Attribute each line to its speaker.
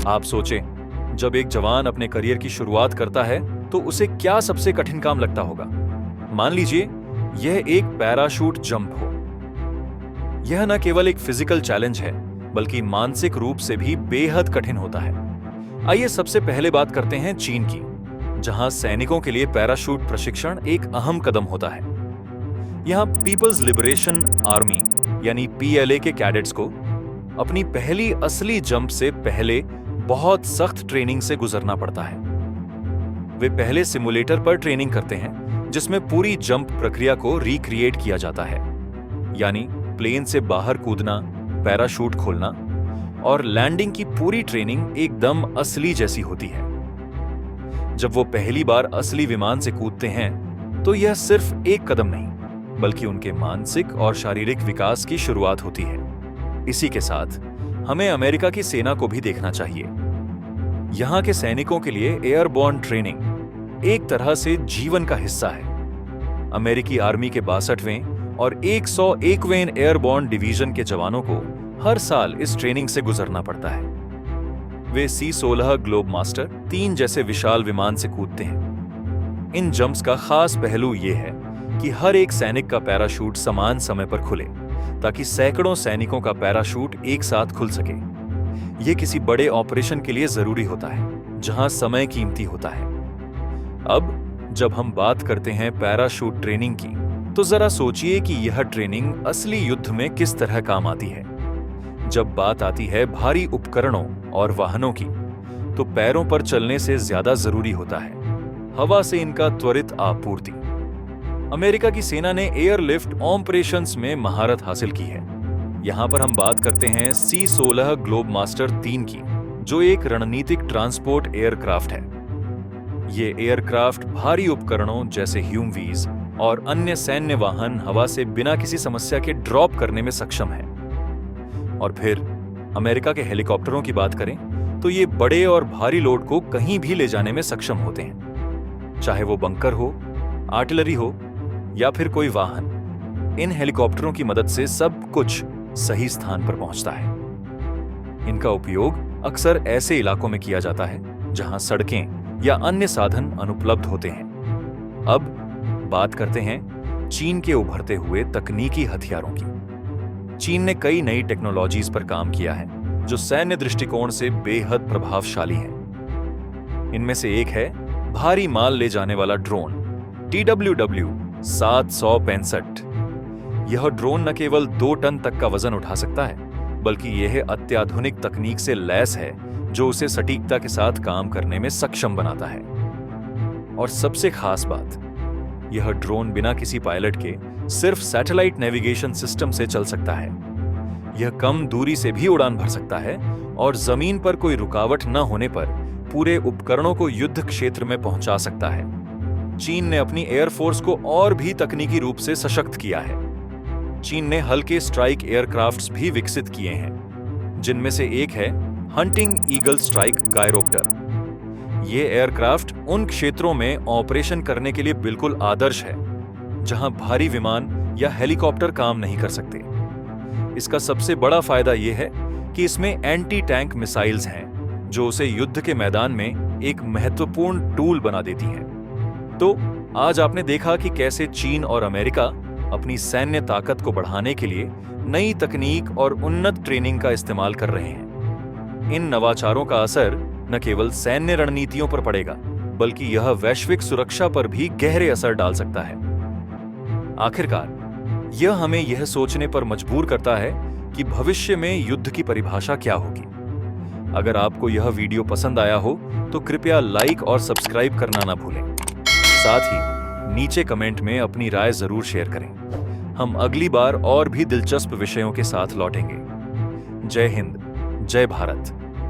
Speaker 1: आप सोचें, जब एक जवान अपने करियर की शुरुआत करता है तो उसे क्या सबसे कठिन काम लगता होगा। मान लीजिए यह एक पैराशूट जंप हो। यह न केवल एक फिजिकल चैलेंज है बल्कि मानसिक रूप से भी बेहद कठिन होता है। आइए सबसे पहले बात करते हैं चीन की, जहां सैनिकों के लिए पैराशूट प्रशिक्षण एक अहम कदम होता है। यहां पीपल्स लिबरेशन आर्मी यानी पीएलए के कैडेट्स को अपनी पहली असली जंप से पहले बहुत सख्त ट्रेनिंग से गुजरना पड़ता है। वे पहले सिमुलेटर पर ट्रेनिंग करते हैं जिसमें पूरी जंप प्रक्रिया को रिक्रिएट किया जाता है, यानी प्लेन से बाहर कूदना, पैराशूट खोलना और लैंडिंग की पूरी ट्रेनिंग एकदम असली जैसी होती है। जब वो पहली बार असली विमान से कूदते हैं तो यह सिर्फ एक कदम नहीं बल्कि उनके मानसिक और शारीरिक विकास की शुरुआत होती है। इसी के साथ हमें अमेरिका की सेना को भी देखना चाहिए। यहां के सैनिकों के लिए एयरबॉर्न ट्रेनिंग एक तरह से जीवन का हिस्सा है। अमेरिकी आर्मी के 62वें और 101वें एयरबॉर्न डिवीजन के जवानों को हर साल इस ट्रेनिंग से गुजरना पड़ता है। वे C-16 ग्लोब मास्टर 3 जैसे विशाल विमान से कूदते हैं। इन जंप्स का खास पहलू यह है कि हर एक सैनिक का पैराशूट समान समय पर खुले ताकि सैकड़ों सैनिकों का पैराशूट एक साथ खुल सके। यह किसी बड़े ऑपरेशन के लिए जरूरी होता है जहां समय कीमती होता है। अब जब हम बात करते हैं पैराशूट ट्रेनिंग की, तो जरा सोचिए कि यह ट्रेनिंग असली युद्ध में किस तरह काम आती है। जब बात आती है भारी उपकरणों और वाहनों की, तो पैरों पर चलने से ज्यादा जरूरी होता है हवा से इनका त्वरित आपूर्ति। अमेरिका की सेना ने एयरलिफ्ट ऑपरेशंस में महारत हासिल की है। यहां पर हम बात करते हैं C-16 ग्लोब मास्टर 3 की, जो एक रणनीतिक ट्रांसपोर्ट एयरक्राफ्ट है। ये एयरक्राफ्ट भारी उपकरणों जैसे ह्यूमवीज और अन्य सैन्य वाहन हवा से बिना किसी समस्या के ड्रॉप करने में सक्षम है। और फिर अमेरिका के हेलीकॉप्टरों की बात करें तो ये बड़े और भारी लोड को कहीं भी ले जाने में सक्षम होते हैं, चाहे वो बंकर हो, आर्टिलरी हो या फिर कोई वाहन। इन हेलीकॉप्टरों की मदद से सब कुछ सही स्थान पर पहुंचता है। इनका उपयोग अक्सर ऐसे इलाकों में किया जाता है जहां सड़कें या अन्य साधन अनुपलब्ध होते हैं। अब बात करते हैं चीन के उभरते हुए तकनीकी हथियारों की। चीन ने कई नई टेक्नोलॉजीज पर काम किया है जो सैन्य दृष्टिकोण से बेहद प्रभावशाली है। इनमें से एक है भारी माल ले जाने वाला ड्रोन TWW-765। यह ड्रोन न केवल 2 टन तक का वजन उठा सकता है बल्कि यह अत्याधुनिक तकनीक से लैस है जो उसे सटीकता के साथ काम करने में सक्षम बनाता है। और सबसे खास बात, यह ड्रोन बिना किसी पायलट के सिर्फ सैटेलाइट नेविगेशन सिस्टम से चल सकता है। यह कम दूरी से भी उड़ान भर सकता है और जमीन पर कोई रुकावट न होने पर पूरे उपकरणों को युद्ध क्षेत्र में पहुंचा सकता है। चीन ने अपनी एयरफोर्स को और भी तकनीकी रूप से सशक्त किया है। चीन ने हल्के स्ट्राइक एयरक्राफ्ट्स भी विकसित किए हैं, जिनमें से एक है हंटिंग ईगल स्ट्राइक गायरोप्टर। ये एयरक्राफ्ट उन क्षेत्रों में ऑपरेशन करने के लिए बिल्कुल आदर्श है जहां भारी विमान या हेलीकॉप्टर काम नहीं कर सकते। इसका सबसे बड़ा फायदा यह है कि इसमें एंटी टैंक मिसाइल्स हैं जो उसे युद्ध के मैदान में एक महत्वपूर्ण टूल बना देती हैं। तो आज आपने देखा कि कैसे चीन और अमेरिका अपनी सैन्य ताकत को बढ़ाने के लिए नई तकनीक और उन्नत ट्रेनिंग का इस्तेमाल कर रहे हैं। इन नवाचारों का असर न केवल सैन्य रणनीतियों पर पड़ेगा बल्कि यह वैश्विक सुरक्षा पर भी गहरे असर डाल सकता है। आखिरकार यह हमें यह सोचने पर मजबूर करता है कि भविष्य में युद्ध की परिभाषा क्या होगी। अगर आपको यह वीडियो पसंद आया हो तो कृपया लाइक और सब्सक्राइब करना ना भूलें। साथ ही नीचे कमेंट में अपनी राय जरूर शेयर करें। हम अगली बार और भी दिलचस्प विषयों के साथ लौटेंगे। जय हिंद, जय भारत।